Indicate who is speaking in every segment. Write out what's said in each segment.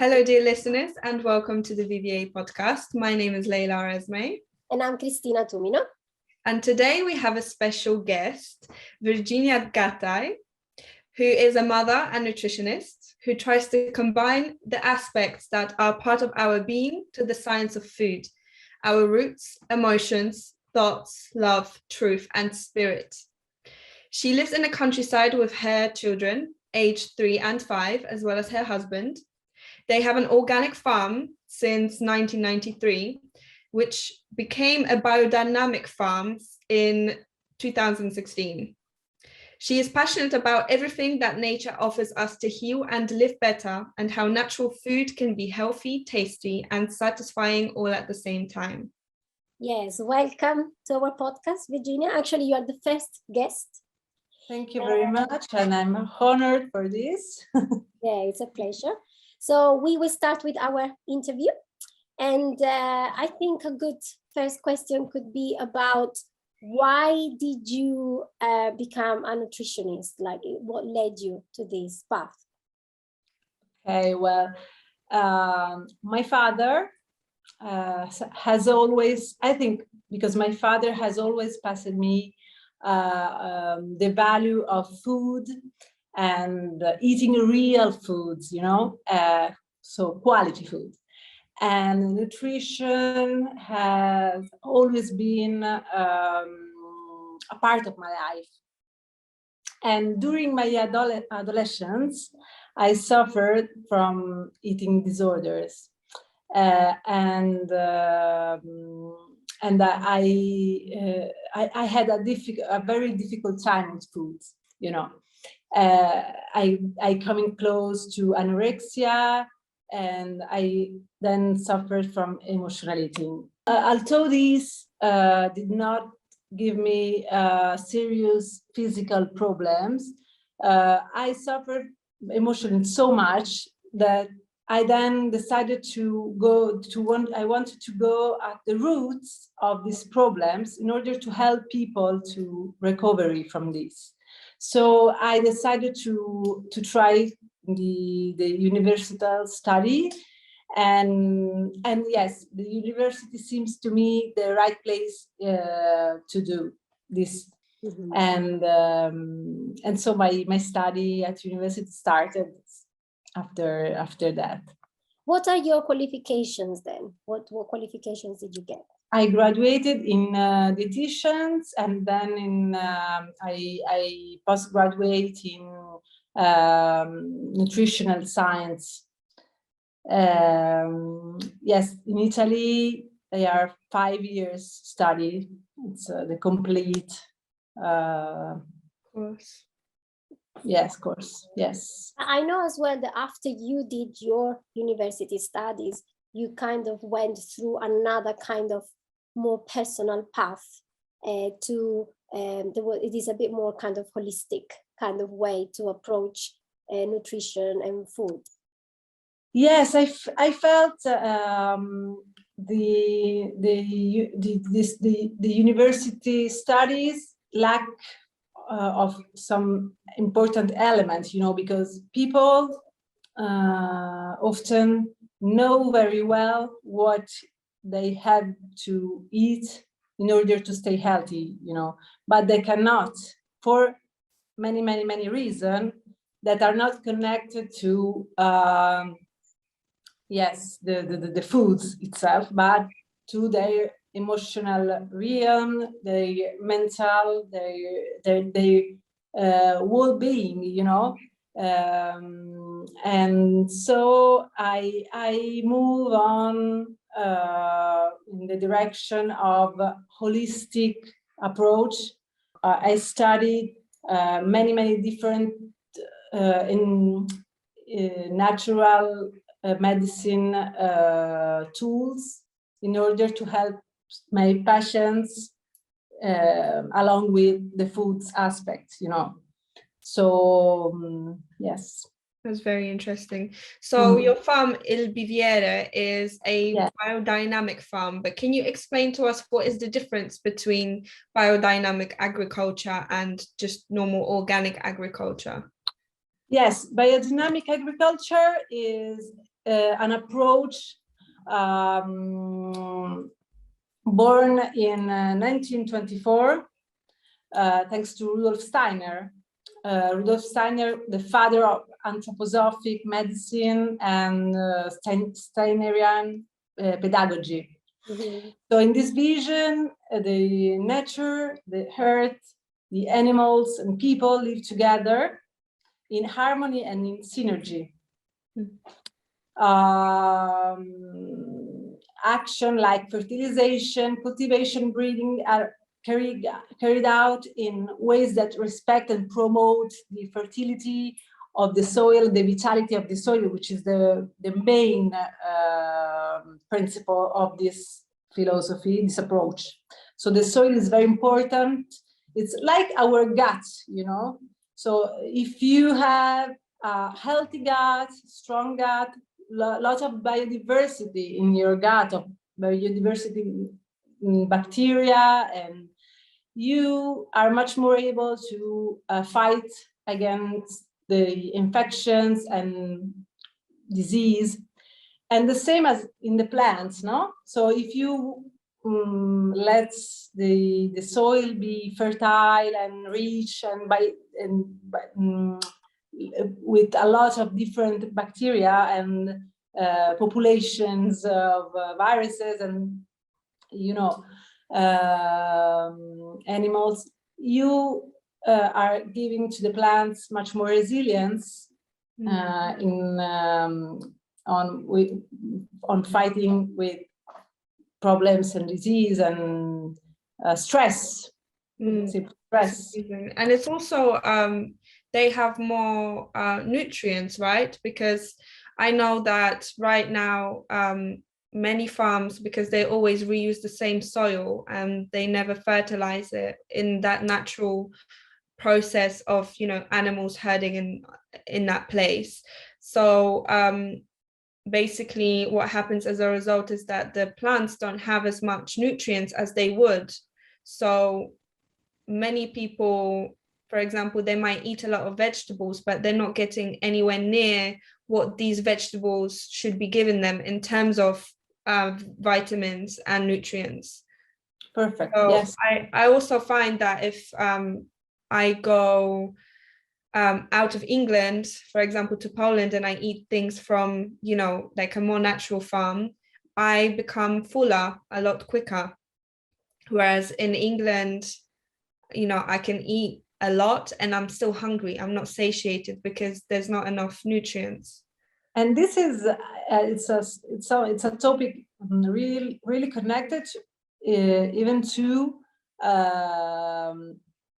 Speaker 1: Hello, dear listeners, and welcome to the VVA podcast. My name is Leila Resme.
Speaker 2: And I'm Cristina Tumino.
Speaker 1: And today we have a special guest, Virginia Gattai, who is a mother and nutritionist who tries to combine the aspects that are part of our being to the science of food, our roots, emotions, thoughts, love, truth, and spirit. She lives in the countryside with her children, aged 3 and 5, as well as her husband. They have an organic farm since 1993, which became a biodynamic farm in 2016. She is passionate about everything that nature offers us to heal and live better, and how natural food can be healthy, tasty, and satisfying all at the same time.
Speaker 2: Yes, welcome to our podcast, Virginia. Actually, you are the first guest.
Speaker 3: Thank you very much, and I'm honored for this.
Speaker 2: Yeah, it's a pleasure. So we will start with our interview. And I think a good first question could be about why did you become a nutritionist? Like, what led you to this path?
Speaker 3: Okay, well, my father has always, I think, because my father has always passed me the value of food and eating real foods, so quality food. And nutrition has always been a part of my life. And during my adolescence, I suffered from eating disorders, and I had a very difficult time with food, I coming close to anorexia, and I then suffered from emotional eating. Although these did not give me serious physical problems, I suffered emotionally so much that I then decided I wanted to go at the roots of these problems in order to help people to recover from this. So I decided to try the university study, and yes, the university seems to me the right place to do this. Mm-hmm. And so my study at university started after that.
Speaker 2: What are your qualifications then? What qualifications did you get?
Speaker 3: I graduated in dietitians, and then I postgraduate in nutritional science. Yes, in Italy, they are 5 years study. It's the complete
Speaker 1: course.
Speaker 3: Yes, course. Yes.
Speaker 2: I know as well that after you did your university studies, you kind of went through another kind of more personal path it is a bit more kind of holistic kind of way to approach nutrition and food.
Speaker 3: Yes, I felt the university studies lack of some important elements, because people often know very well what they have to eat in order to stay healthy, but they cannot, for many reasons that are not connected to the foods itself, but to their emotional realm, their mental, their well-being, and so I move on in the direction of holistic approach. I studied many different in natural medicine tools in order to help my patients along with the foods aspect, So yes.
Speaker 1: That's very interesting. So your farm, Il Biviere, is a biodynamic farm, but can you explain to us what is the difference between biodynamic agriculture and just normal organic agriculture?
Speaker 3: Yes, biodynamic agriculture is an approach born in 1924, thanks to Rudolf Steiner. Rudolf Steiner, the father of anthroposophic medicine and Steinerian pedagogy.
Speaker 2: Mm-hmm.
Speaker 3: So in this vision, the nature, the earth, the animals and people live together in harmony and in synergy. Action like fertilization, cultivation, breeding are carried out in ways that respect and promote the fertility of the soil, the vitality of the soil, which is the main principle of this philosophy, this approach. So the soil is very important. It's like our gut, you know. So if you have a healthy gut, strong gut, lot of biodiversity in your gut, of biodiversity in bacteria, and you are much more able to fight against the infections and disease. And the same as in the plants, no? So if you let the soil be fertile and rich and with a lot of different bacteria and populations of viruses and, you know, animals, you are giving to the plants much more resilience on fighting with problems and disease and stress. Stress.
Speaker 1: And it's also they have more nutrients, right? Because I know that right now many farms, because they always reuse the same soil and they never fertilize it in that natural process of, you know, animals herding in that place. So basically what happens as a result is that the plants don't have as much nutrients as they would. So many people, for example, they might eat a lot of vegetables, but they're not getting anywhere near what these vegetables should be giving them in terms of vitamins and nutrients.
Speaker 3: Perfect.
Speaker 1: So
Speaker 3: yes.
Speaker 1: I also find that if I go out of England, for example, to Poland, and I eat things from, you know, like a more natural farm, I become fuller a lot quicker. Whereas in England, you know, I can eat a lot and I'm still hungry. I'm not satiated because there's not enough nutrients.
Speaker 3: And this is it's a topic really connected even to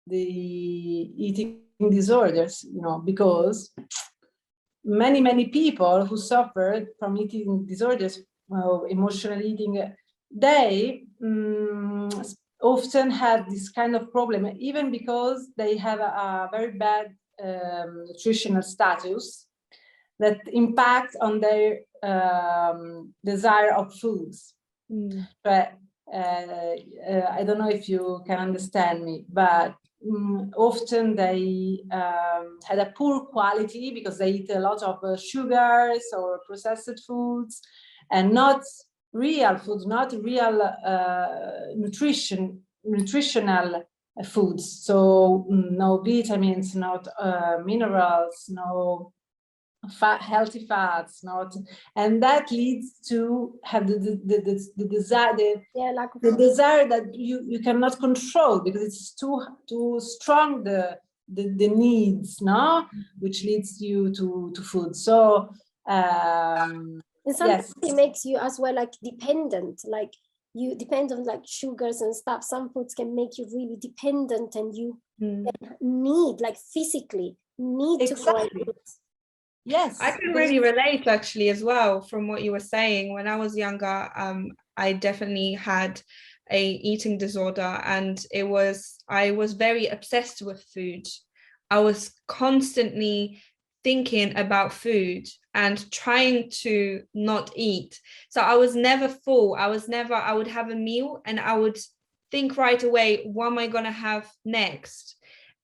Speaker 3: the eating disorders, you know, because many people who suffer from eating disorders, emotional eating, they often have this kind of problem, even because they have a very bad nutritional status that impacts on their desire of foods. But I don't know if you can understand me, but often they had a poor quality because they eat a lot of sugars or processed foods and not real foods, not real nutritional foods. So no vitamins, not minerals, no healthy fats, not, and that leads to have the desire, the desire that you cannot control because it's too strong, the needs, no, which leads you to food. So
Speaker 2: and sometimes it makes you as well like dependent, like you depend on like sugars and stuff. Some foods can make you really dependent and you need, like physically need
Speaker 3: exactly.
Speaker 2: to go.
Speaker 1: Yes, I can really relate actually as well from what you were saying. When I was younger, I definitely had a eating disorder, and I was very obsessed with food. I was constantly thinking about food and trying to not eat. So I was never full. I would have a meal and I would think right away, what am I going to have next?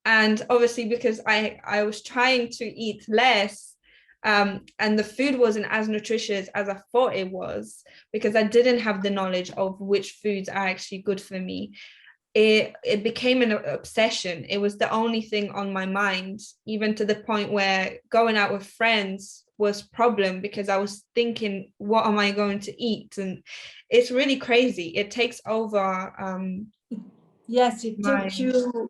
Speaker 1: And obviously because I was trying to eat less, And the food wasn't as nutritious as I thought it was, because I didn't have the knowledge of which foods are actually good for me. It became an obsession. It was the only thing on my mind, even to the point where going out with friends was problem, because I was thinking, what am I going to eat? And it's really crazy. It takes over.
Speaker 3: Yes, it took you,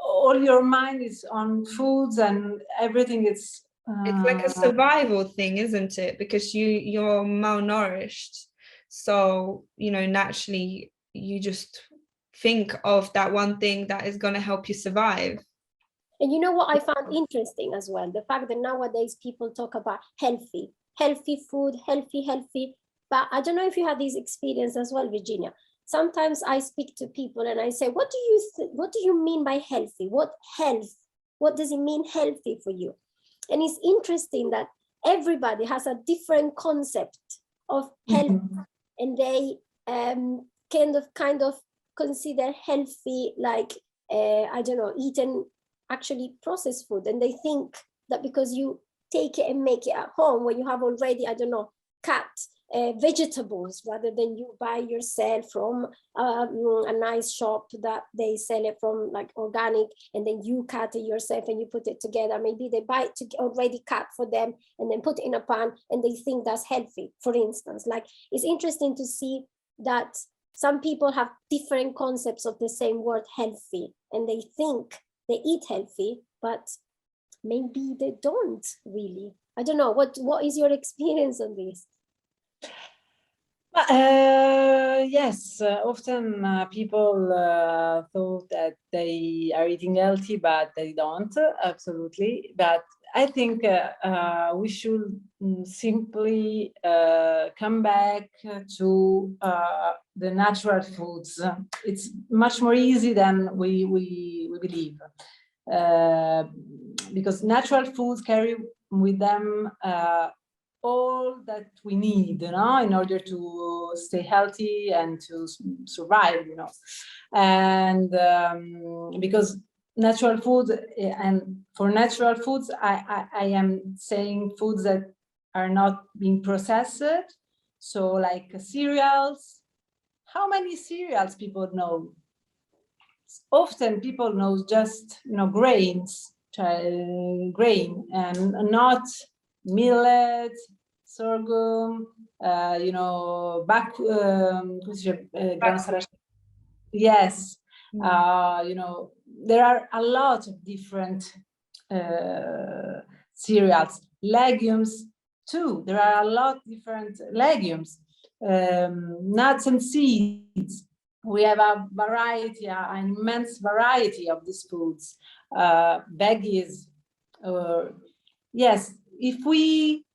Speaker 3: all your mind is on foods and everything. It's
Speaker 1: like a survival thing, isn't it? Because you're malnourished. So, naturally you just think of that one thing that is going to help you survive.
Speaker 2: And you know what I found interesting as well? The fact that nowadays people talk about healthy food, healthy. But I don't know if you had this experience as well, Virginia. Sometimes I speak to people and I say, what do you mean by healthy? What health? What does it mean healthy for you? And it's interesting that everybody has a different concept of health, and they kind of consider healthy like, I don't know, eating actually processed food. And they think that because you take it and make it at home, when you have already, I don't know, cut vegetables, rather than you buy yourself from a nice shop that they sell it from, like organic, and then you cut it yourself and you put it together. Maybe they buy it already cut for them and then put it in a pan, and they think that's healthy, for instance. Like, it's interesting to see that some people have different concepts of the same word healthy, and they think they eat healthy, but maybe they don't really. I don't know. What is your experience on this?
Speaker 3: Yes, often people thought that they are eating healthy, but they don't, absolutely. But I think we should simply come back to the natural foods. It's much more easy than we believe, because natural foods carry with them all that we need, in order to stay healthy and to survive, and because natural food, and for natural foods, I am saying foods that are not being processed. So like cereals, how many cereals people know? Often people know just, grains, grain, and not millet, sorghum, yes, there are a lot of different cereals, legumes too. There are a lot of different legumes, nuts and seeds. We have a variety, an immense variety of these foods, veggies. Yes, if we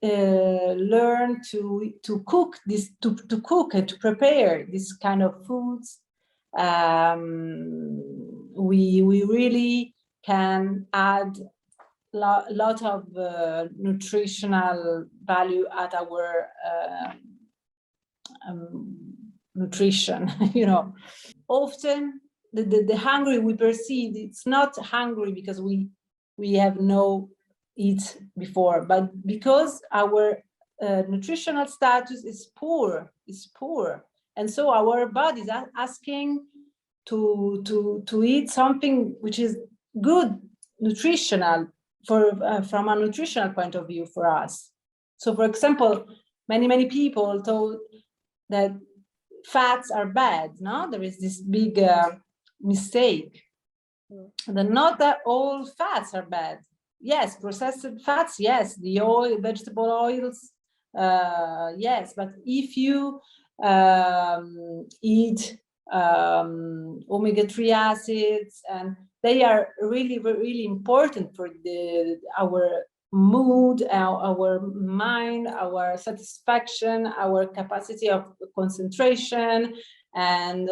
Speaker 3: learn to cook this, to cook and to prepare this kind of foods, we really can add a lot of nutritional value at our nutrition. Often the hungry we perceive, it's not hungry because we have no eat before, but because our nutritional status is poor, and so our body is asking to eat something which is good, nutritional, from a nutritional point of view for us. So, for example, many people thought that fats are bad. No, there is this big mistake. That not that all fats are bad. Yes, processed fats, yes, the oil, vegetable oils, yes, but if you eat omega-3 acids, and they are really, really important for our mood, our mind, our satisfaction, our capacity of concentration, and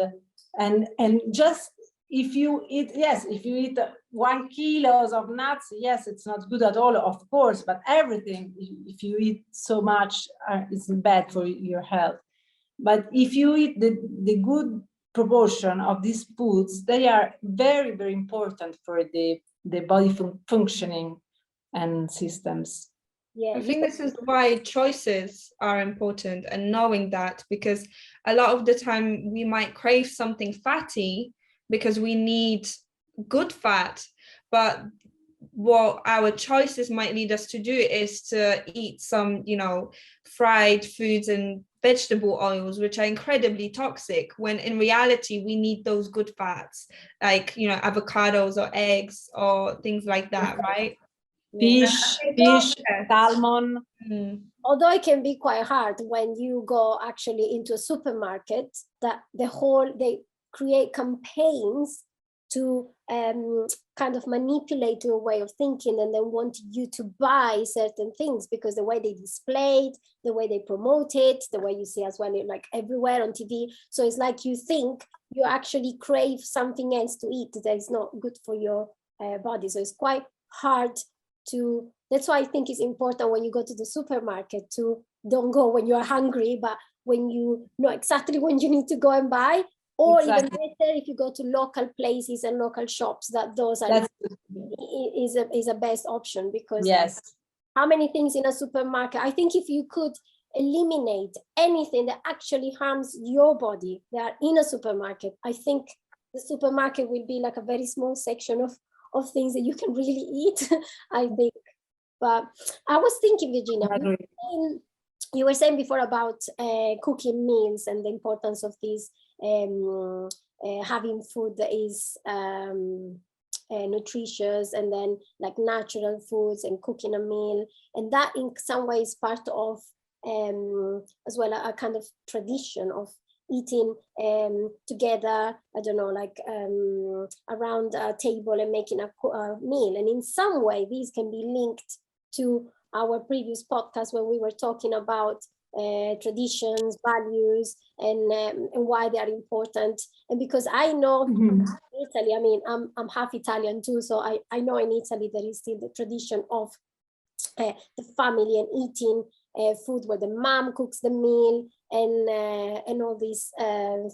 Speaker 3: just if you eat, if you eat 1 kilo of nuts, yes, it's not good at all, of course, but everything, if you eat so much, is bad for your health. But if you eat the good proportion of these foods, they are very, very important for the body functioning and systems.
Speaker 2: Yeah,
Speaker 1: I think this is why choices are important, and knowing that, because a lot of the time we might crave something fatty because we need good fat, but what our choices might lead us to do is to eat some, fried foods and vegetable oils, which are incredibly toxic, when in reality we need those good fats, like, avocados or eggs or things like that, right?
Speaker 3: Fish, salmon.
Speaker 2: Although it can be quite hard when you go actually into a supermarket, that they create campaigns to kind of manipulate your way of thinking, and then want you to buy certain things because the way they display it, the way they promote it, the way you see as well, like everywhere on TV. So it's like you think you actually crave something else to eat that is not good for your body. So it's quite hard to, that's why I think it's important when you go to the supermarket to don't go when you're hungry, but when you know exactly when you need to go and buy, or even better if you go to local places and local shops, that those are is a best option, because how many things in a supermarket, I think if you could eliminate anything that actually harms your body that are in a supermarket, I think the supermarket will be like a very small section of things that you can really eat. I think. But I was thinking, Virginia, you were saying before about cooking meals and the importance of these, having food that is nutritious, and then like natural foods, and cooking a meal, and that in some ways part of as well a kind of tradition of eating together, I don't know, like around a table and making a meal. And in some way, these can be linked to our previous podcast when we were talking about traditions, values, and why they are important. And because I know in Italy, I mean, I'm half Italian too, so I know in Italy there is still the tradition of the family and eating food where the mom cooks the meal, and all these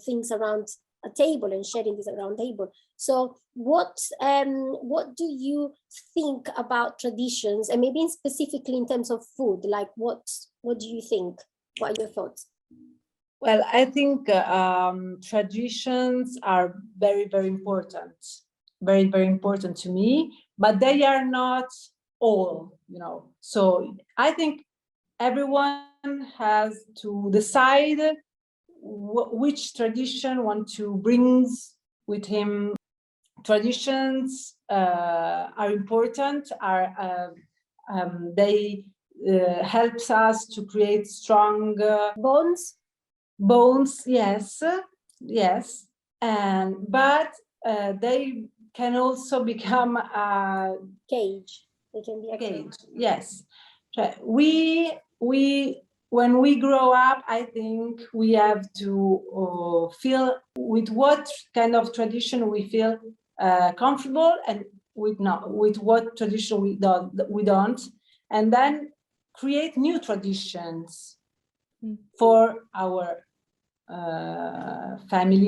Speaker 2: things around a table and sharing this around table. So what do you think about traditions, and maybe specifically in terms of food? Like what do you think? What are your thoughts?
Speaker 3: Well, I think traditions are very, very important. Very, very important to me, but they are not all, So I think everyone has to decide which tradition want to bring with him. Traditions are important. They helps us to create strong bonds. Yes, and but they can also become a
Speaker 2: cage. They can be a cage.
Speaker 3: Yes, when we grow up, I think we have to feel with what kind of tradition we feel comfortable, and with what tradition we don't, and then create new traditions for our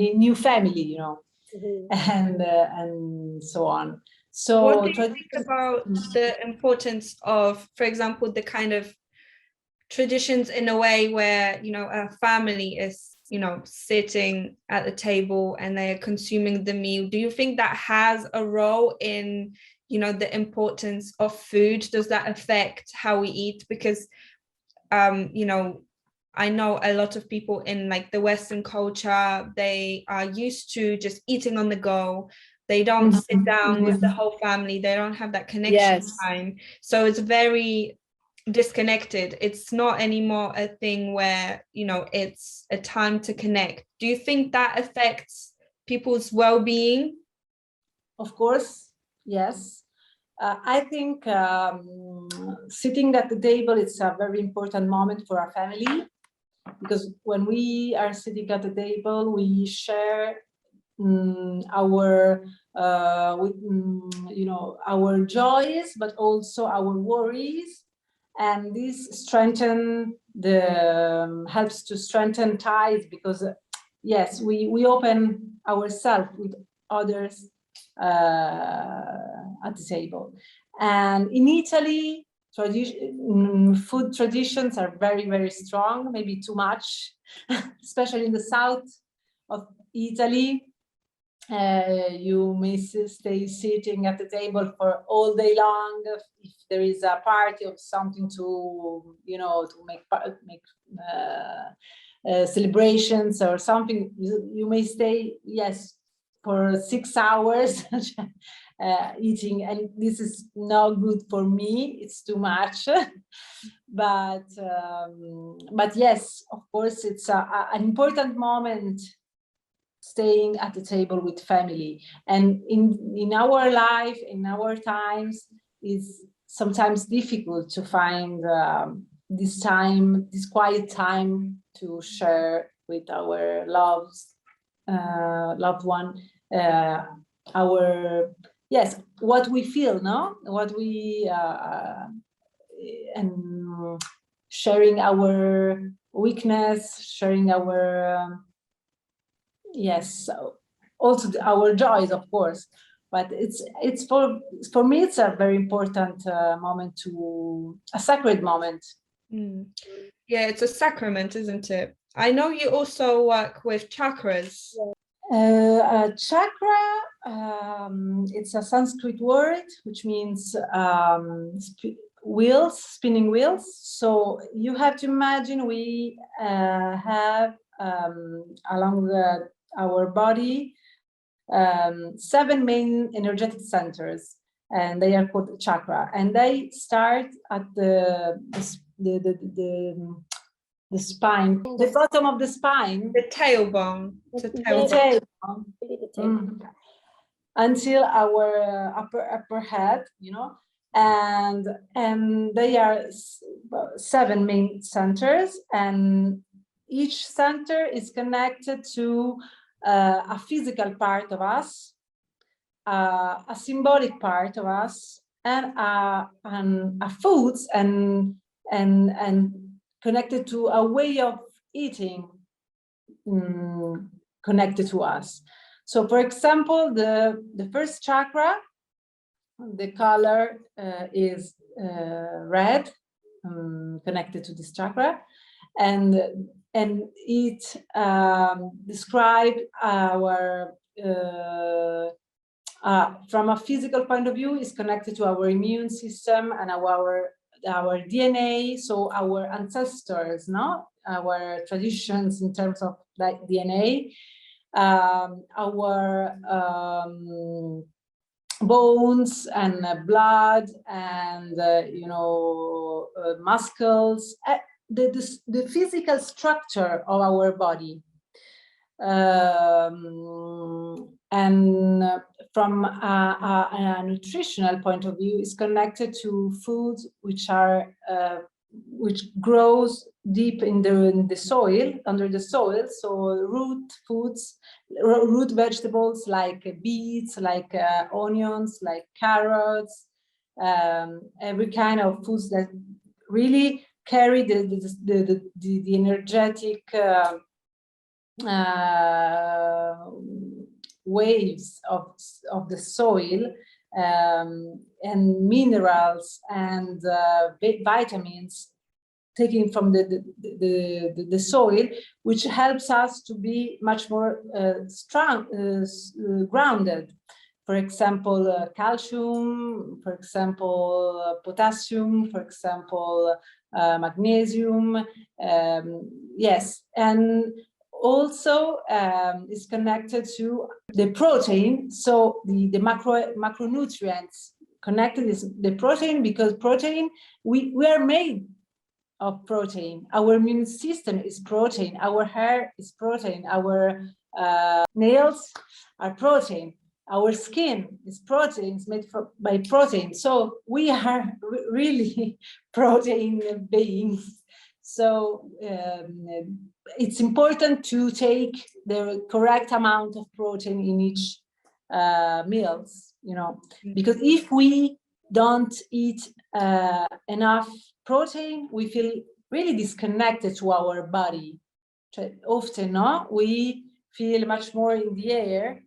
Speaker 3: new family, and so on. So
Speaker 1: what do you think about the importance of, for example, the kind of traditions in a way where, a family is, sitting at the table and they're consuming the meal? Do you think that has a role in, the importance of food? Does that affect how we eat? Because, I know a lot of people in like the Western culture, they are used to just eating on the go. They don't sit down with the whole family. They don't have that connection time. So it's very disconnected. It's not anymore a thing where, it's a time to connect. Do you think that affects people's well-being?
Speaker 3: Of course, yes. I think sitting at the table is a very important moment for our family, because when we are sitting at the table, we share our our joys, but also our worries, and this helps to strengthen ties, because yes, we open ourselves with others at the table. And in Italy, food traditions are very, very strong, maybe too much, especially in the south of Italy. You may stay sitting at the table for all day long. If there is a party of something to, to make celebrations or something, you may stay, yes, for 6 hours eating, and this is not good for me. It's too much. but yes, of course, it's an important moment, staying at the table with family. And in our life, in our times, it's sometimes difficult to find this quiet time to share with our loved one, what we feel, what we and sharing our weakness, sharing our also our joys, of course. But it's for me, it's a very important moment, a sacred moment.
Speaker 1: Yeah, it's a sacrament, isn't it? I know you also work with chakras.
Speaker 3: Chakra, it's a Sanskrit word which means spinning wheels. So you have to imagine we have along our body 7 main energetic centers, and they are called chakra, and they start at the spine, the bottom of the spine,
Speaker 1: the tailbone,
Speaker 3: until our upper head, and they are 7 main centers, and each center is connected to a physical part of us, a symbolic part of us, and a foods and connected to a way of eating, connected to us. So, for example, the first chakra, the color is red, connected to this chakra, and it describes our from a physical point of view, is connected to our immune system and our DNA, so our ancestors, our traditions in terms of like DNA, our bones and blood and muscles, the physical structure of our body. And from a nutritional point of view, is connected to foods which are which grows deep in the soil, under the soil. So root foods, root vegetables like beets, like onions, like carrots, every kind of foods that really carry the energetic waves of the soil, and minerals and vitamins taken from the soil, which helps us to be much more strong, grounded. For example, calcium, for example, potassium, for example, magnesium, yes, and also is connected to the protein. So the macronutrients connected is the protein, because protein, we are made of protein. Our immune system is protein. Our hair is protein. Our nails are protein. Our skin is protein. It's made by protein. So we are really protein beings. So it's important to take the correct amount of protein in each meals, because if we don't eat enough protein, we feel really disconnected to our body. Often, we feel much more in the air,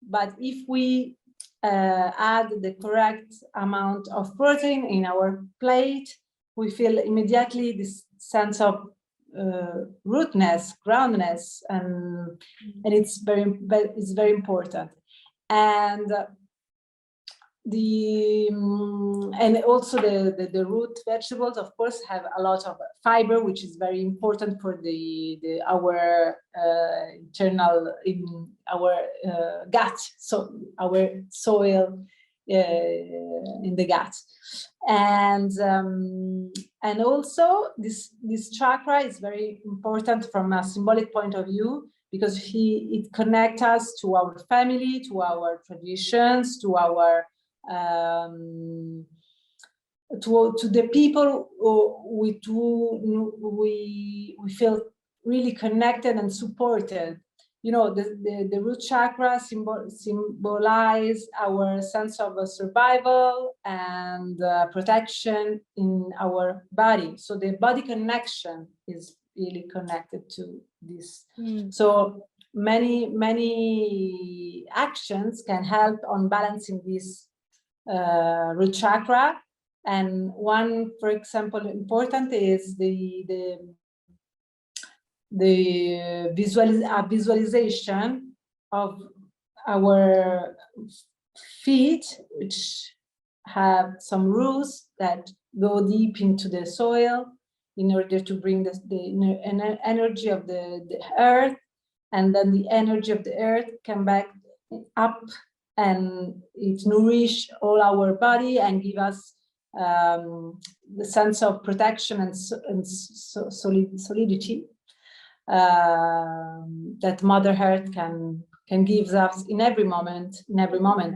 Speaker 3: but if we add the correct amount of protein in our plate, we feel immediately this sense of rootness, groundness, and it's very important. And and also the root vegetables, of course, have a lot of fiber, which is very important for our internal, in our gut, so our soil in the gut. And also this chakra is very important from a symbolic point of view, because it connects us to our family, to our traditions, to our to the people with whom we feel really connected and supported. You know, the root chakra symbolize our sense of survival and protection in our body. So the body connection is really connected to this. So many actions can help on balancing this root chakra, and one, for example, important is the visualization of our feet, which have some roots that go deep into the soil in order to bring the energy of the earth, and then the energy of the earth come back up, and it nourish all our body and give us the sense of protection and solidity that Mother Earth can give us in every moment.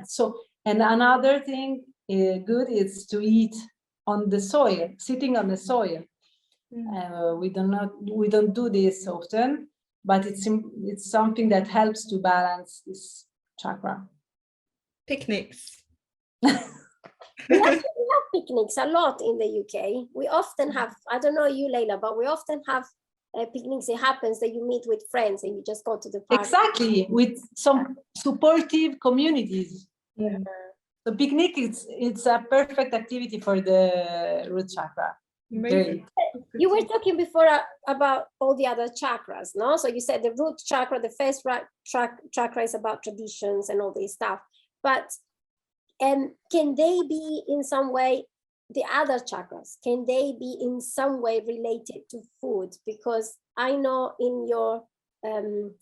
Speaker 3: So, and another thing good is to eat on the soil, sitting on the soil. We don't do this often, but it's something that helps to balance this chakra.
Speaker 1: Picnics.
Speaker 2: We have picnics a lot in the UK. We often have, I don't know you, Leila, but we often have picnics. It happens that you meet with friends and you just go to the park.
Speaker 3: Exactly, with some supportive communities.
Speaker 2: Yeah.
Speaker 3: The picnic, it's a perfect activity for the root chakra. Great.
Speaker 2: You were talking before about all the other chakras, no? So you said the root chakra, the first chakra is about traditions and all this stuff. But can they be in some way, the other chakras, can they be in some way related to food? Because I know in your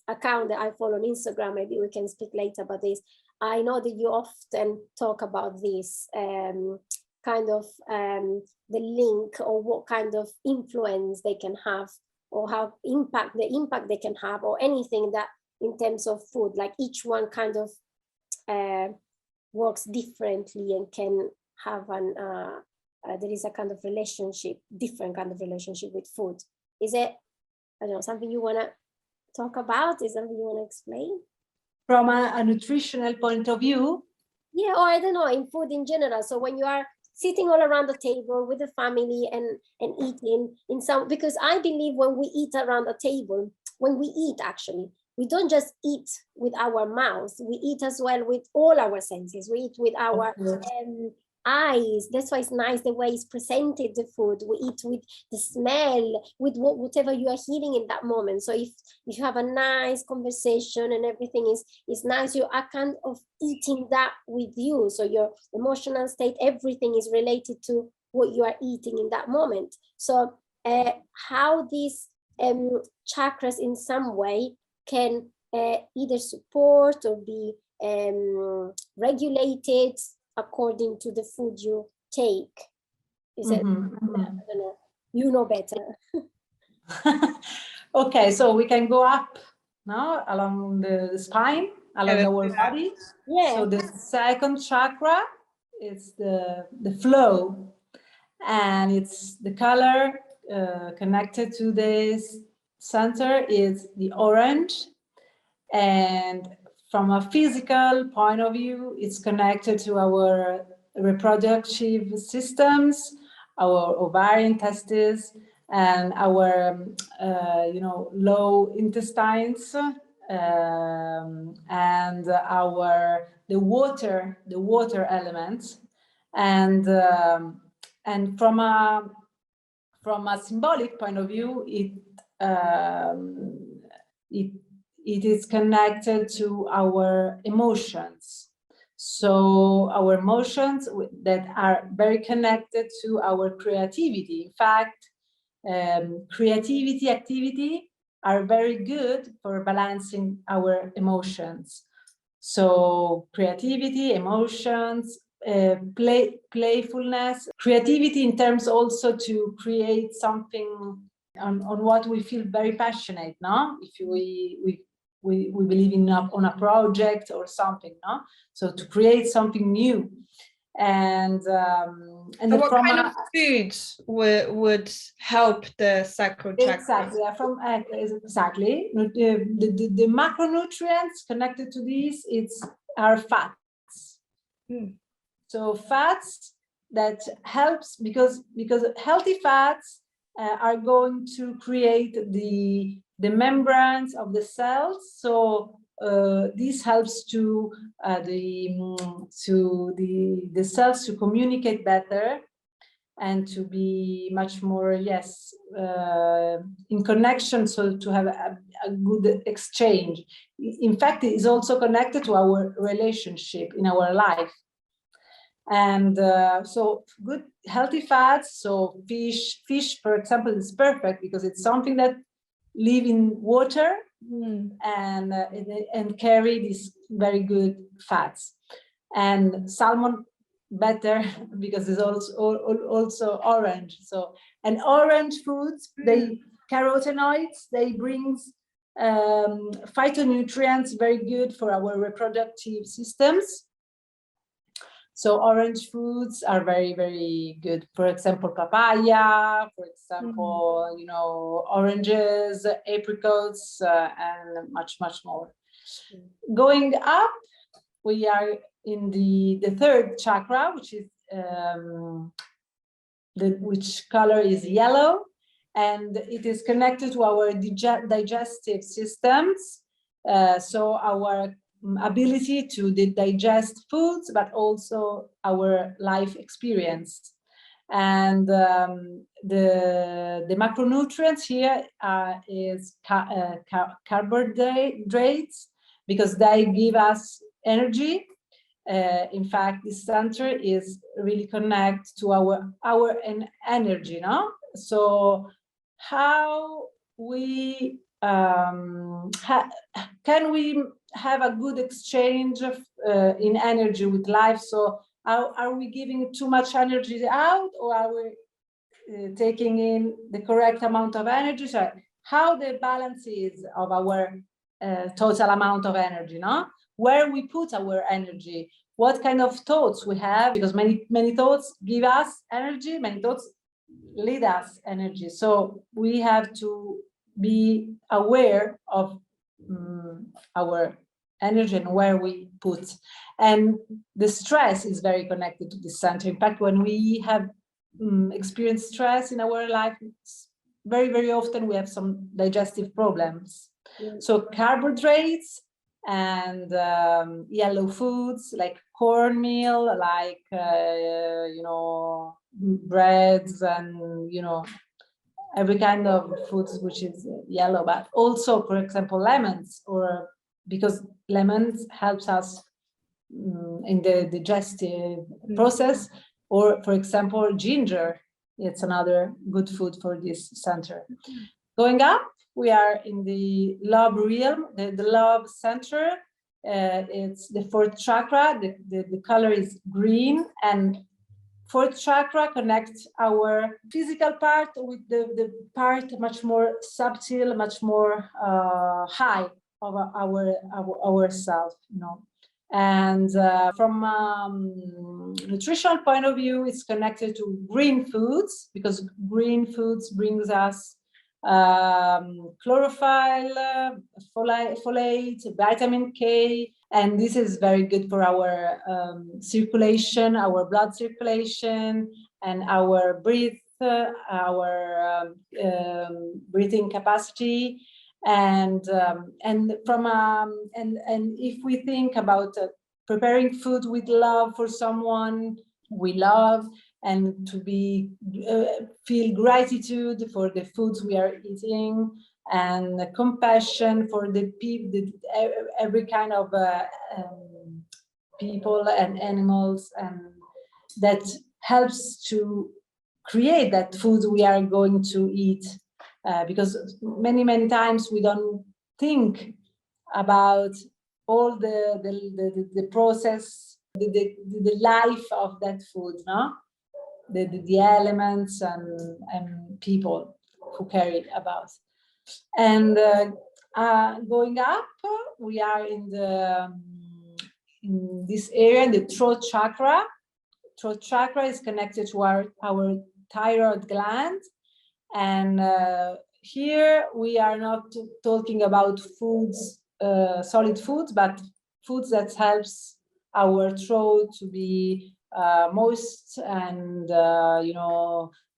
Speaker 2: account that I follow on Instagram, maybe we can speak later about this, I know that you often talk about this kind of the link, or what kind of influence they can have, or how the impact they can have, or anything that in terms of food, like each one kind of works differently and can have there is a kind of relationship, different kind of relationship with food. Is it, I don't know, something you want to talk about? Is something you want to explain?
Speaker 3: From a nutritional point of view?
Speaker 2: Yeah, or I don't know, in food in general. So when you are sitting all around the table with the family and eating in some, because I believe when we eat around the table, when we eat actually, we don't just eat with our mouths, we eat as well with all our senses. We eat with our eyes. That's why it's nice the way it's presented, the food. We eat with the smell, with whatever you are hearing in that moment. So if you have a nice conversation and everything is nice, you are kind of eating that with you. So your emotional state, everything is related to what you are eating in that moment. So how these chakras in some way can either support or be regulated according to the food you take. Is it? I don't know. You know better.
Speaker 3: Okay, so we can go up now along the spine, along our body.
Speaker 2: Yeah.
Speaker 3: So the second chakra is the flow, and it's the color connected to this center is the orange, and from a physical point of view, it's connected to our reproductive systems, our ovarian testes, and our low intestines, and the water elements, and from a symbolic point of view, it is connected to our emotions. So our emotions that are very connected to our creativity. In fact, creativity activity are very good for balancing our emotions. So creativity, emotions, playfulness, creativity in terms also to create something on what we feel very passionate, no? If we believe on a project or something, no? So to create something new. And
Speaker 1: what kind of foods would help the sacral chakra?
Speaker 3: Exactly. The macronutrients connected to these are fats. So fats that helps because healthy fats are going to create the membranes of the cells. So this helps to the cells to communicate better and to be much more in connection, so to have a good exchange. In fact, it is also connected to our relationship in our life. And so good healthy fats, so fish for example is perfect because it's something that live in water and carry these very good fats. And salmon better because it's also orange. So, and orange foods, they carotenoids, they bring phytonutrients very good for our reproductive systems. So orange foods are very, very good. For example, papaya, for example, you know, oranges, apricots, and much more. Going up, we are in the third chakra, which is which color is yellow, and it is connected to our digestive systems. So our ability to digest foods, but also our life experience. And the macronutrients here is carbohydrates, because they give us energy. In fact, this center is really connected to our energy, no? So how we can we have a good exchange of in energy with life? So are we giving too much energy out, or are we taking in the correct amount of energy? So how the balance is of our total amount of energy, no? Where we put our energy, what kind of thoughts we have, because many thoughts give us energy, many thoughts lead us energy. So we have to be aware of our energy and where we put. And the stress is very connected to this center. In fact, when we have experienced stress in our life, very often we have some digestive problems. So carbohydrates and yellow foods like cornmeal, like you know, breads, and you know, every kind of foods which is yellow, but also, for example, lemons, or because lemons helps us in the digestive process, or for example, ginger, it's another good food for this center. Going up, we are in the love realm, the love center. It's the fourth chakra. The color is green, and fourth chakra connects our physical part with the part much more subtle, much more high of our self, you know. And from nutritional point of view, it's connected to green foods, because green foods brings us chlorophyll, folate, vitamin K, and this is very good for our circulation, our blood circulation, and our breathing capacity. And if we think about preparing food with love for someone we love, and to feel gratitude for the foods we are eating, and compassion for the people, every kind of people and animals, and that helps to create that food we are going to eat, because many times we don't think about all the process, the life of that food, no? The elements and people who care about. And going up, we are in this area, the throat chakra. Throat chakra is connected to our thyroid gland, and here we are not talking about foods, solid foods, but foods that helps our throat to be moist, and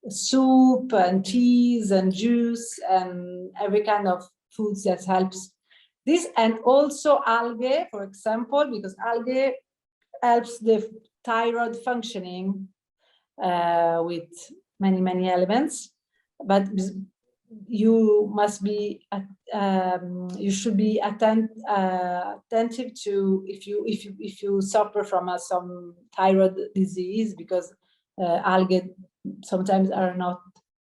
Speaker 3: soup and teas and juice and every kind of foods that helps this. And also algae, for example, because algae helps the thyroid functioning with many elements. But you must be you should be attentive to if you suffer from some thyroid disease, because algae sometimes are not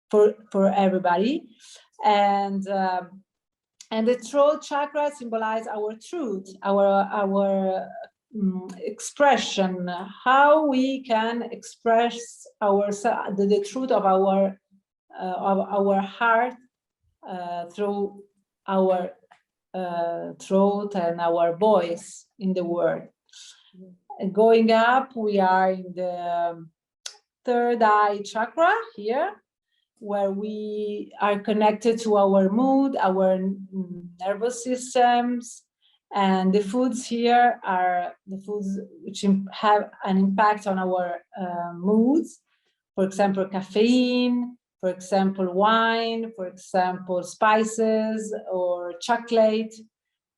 Speaker 3: for everybody. And the throat chakra symbolize our truth, our expression, how we can express the truth of our heart through our throat and our voice in the world. And going up, we are in the third eye chakra here, where we are connected to our mood, our nervous systems, and the foods here are the foods which have an impact on our moods. For example, caffeine, for example, wine, for example, spices or chocolate,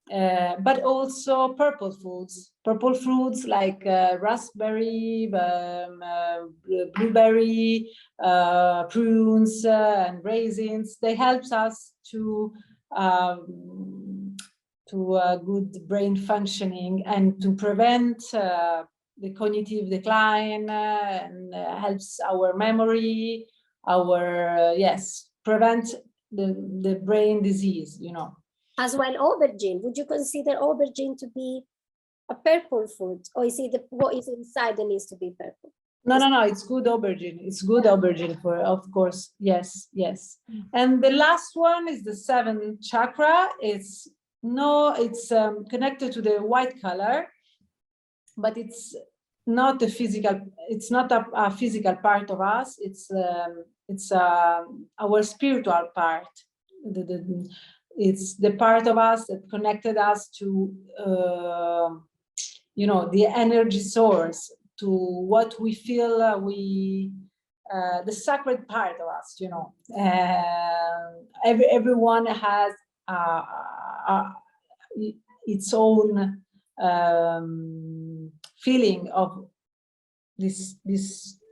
Speaker 3: but also purple foods like raspberry, blueberry, prunes, and raisins. They help us to good brain functioning, and to prevent the cognitive decline, and helps our memory, prevent the brain disease,
Speaker 2: As well, aubergine. Would you consider aubergine to be a purple food, or is it what is inside that needs to be purple?
Speaker 3: No, it's good aubergine. It's good aubergine, for, of course. Yes. And the last one is the seven chakra. It's connected to the white color, but it's not a physical. It's not a physical part of us. It's our spiritual part. It's the part of us that connected us to the energy source, to what we feel, the sacred part of us. Everyone has its own feeling of this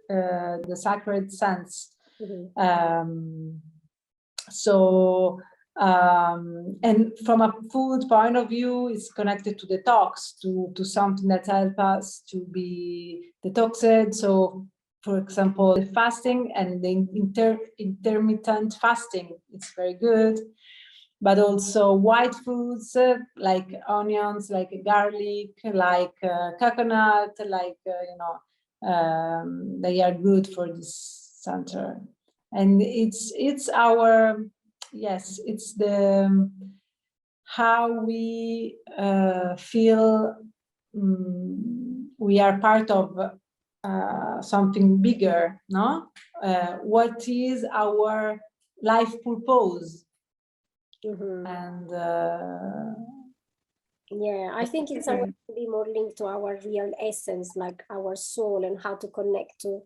Speaker 3: the sacred sense.
Speaker 2: Mm-hmm.
Speaker 3: And from a food point of view, it's connected to detox, to something that helps us to be detoxed. So, for example, the fasting and the intermittent fasting, it's very good. But also white foods like onions, like garlic, like coconut, like they are good for this center. And it's our it's the how we feel we are part of something bigger, no? What is our life purpose?
Speaker 2: Mm-hmm.
Speaker 3: And
Speaker 2: I think it's a way to be more linked to our real essence, like our soul, and how to connect to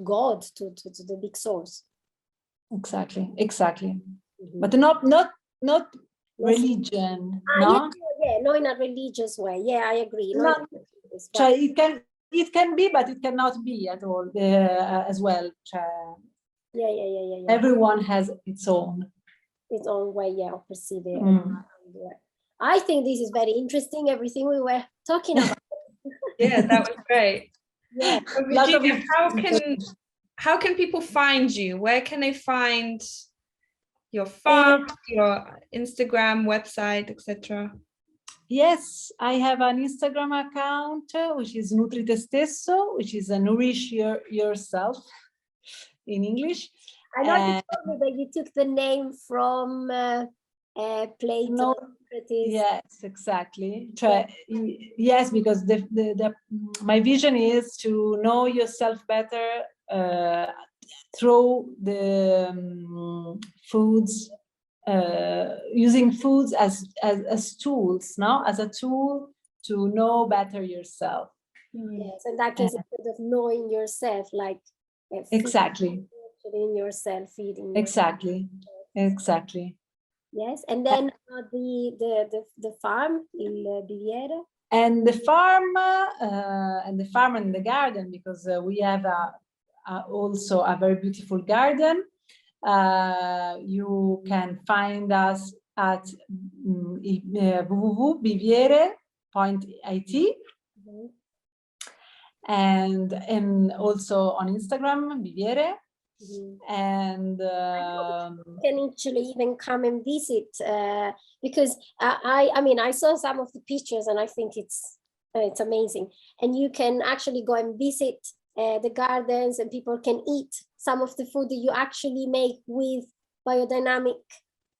Speaker 2: God, to the big source.
Speaker 3: Exactly.
Speaker 2: Mm-hmm.
Speaker 3: But not
Speaker 2: Yes.
Speaker 3: religion,
Speaker 2: Yeah,
Speaker 3: no?
Speaker 2: yeah, not in a religious way. Yeah, I agree.
Speaker 3: Not,
Speaker 2: But
Speaker 3: it can be, but it cannot be at all as well.
Speaker 2: yeah.
Speaker 3: Everyone has its own
Speaker 2: way, of perceiving.
Speaker 3: Mm.
Speaker 2: I think this is very interesting, everything we were talking about.
Speaker 1: Yeah, that was great.
Speaker 2: Yeah.
Speaker 1: So Virginia, how can people find you? Where can they find your farm, your Instagram, website, etc.?
Speaker 3: Yes, I have an Instagram account, which is Nutri te stesso, which is a nourish yourself in English.
Speaker 2: I know you told me that you took the name from Plato.
Speaker 3: No, yes, exactly. Yes, because my vision is to know yourself better through the foods, using foods as tools, no, as a tool to know better yourself.
Speaker 2: Yes, in that case, instead of knowing yourself, like
Speaker 3: exactly,
Speaker 2: in yourself, feeding
Speaker 3: exactly, exactly.
Speaker 2: Yes, and then the farm, il Biviere.
Speaker 3: And the farm and the garden, because we have also a very beautiful garden. You can find us at www.biviere.it and also on Instagram, Biviere. And
Speaker 2: can actually even come and visit because I mean I saw some of the pictures and I think it's amazing, and you can actually go and visit the gardens, and people can eat some of the food that you actually make with biodynamic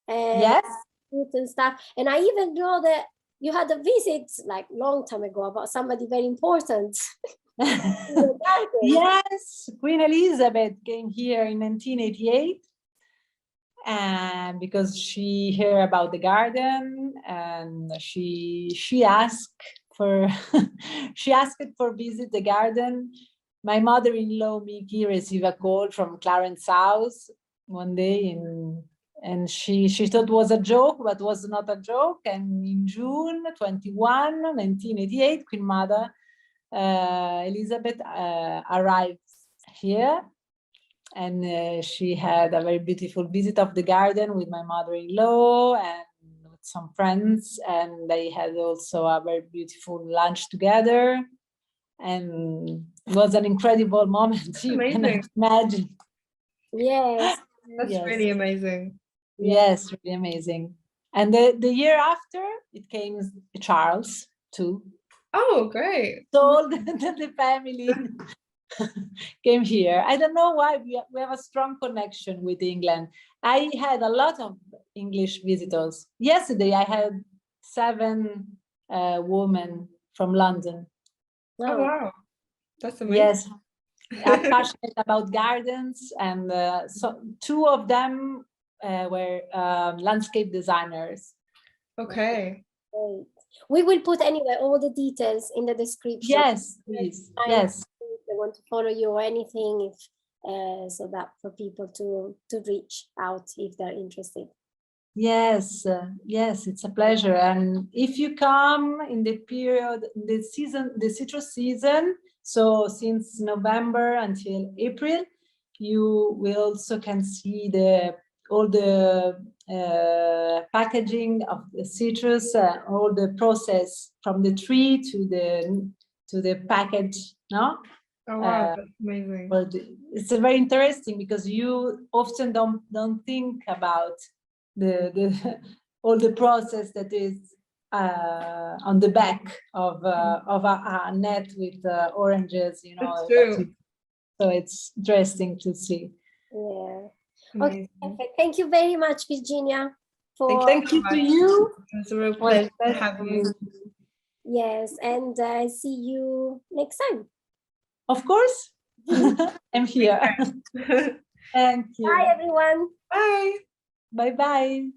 Speaker 3: yes,
Speaker 2: food and stuff. And I even know that you had a visit like long time ago about somebody very important.
Speaker 3: Yes, Queen Elizabeth came here in 1988, and because she heard about the garden, and she asked for she asked for visit the garden. My mother-in-law Miki received a call from Clarence's house one day, and she thought it was a joke, but was not a joke. And in June 21, 1988, Queen Mother Elizabeth arrived here, and she had a very beautiful visit of the garden with my mother-in-law and with some friends, and they had also a very beautiful lunch together, and it was an incredible moment. You can imagine.
Speaker 2: Yes,
Speaker 1: that's really amazing.
Speaker 3: Yes, really amazing. And the year after, it came Charles too.
Speaker 1: Oh, great.
Speaker 3: So all the family came here. I don't know why we have a strong connection with England. I had a lot of English visitors. Yesterday, I had 7 women from London.
Speaker 1: Oh, wow. That's amazing.
Speaker 3: Yes, I'm passionate about gardens, and so 2 of them were landscape designers.
Speaker 1: Okay.
Speaker 2: Great. We will put anyway all the details in the description.
Speaker 3: Yes, please. Yes.
Speaker 2: If they want to follow you or anything, if so that for people to reach out if they're interested.
Speaker 3: Yes, yes, it's a pleasure. And if you come in the period, the season, the citrus season, so since November until April, you will also can see all the packaging of the citrus, all the process from the tree to the package, no?
Speaker 1: Oh wow, that's amazing.
Speaker 3: But it's very interesting because you often don't think about the all the process that is on the back of a net with oranges, you know.
Speaker 1: That's true.
Speaker 3: So it's interesting to see.
Speaker 2: Yeah.
Speaker 1: Amazing.
Speaker 2: Okay, perfect. Thank you very much, Virginia.
Speaker 3: Thank you to you.
Speaker 1: It's a real pleasure to have you.
Speaker 2: Yes, and see you next time.
Speaker 3: Of course. I'm here. Thank you.
Speaker 2: Bye, everyone.
Speaker 1: Bye.
Speaker 3: Bye-bye.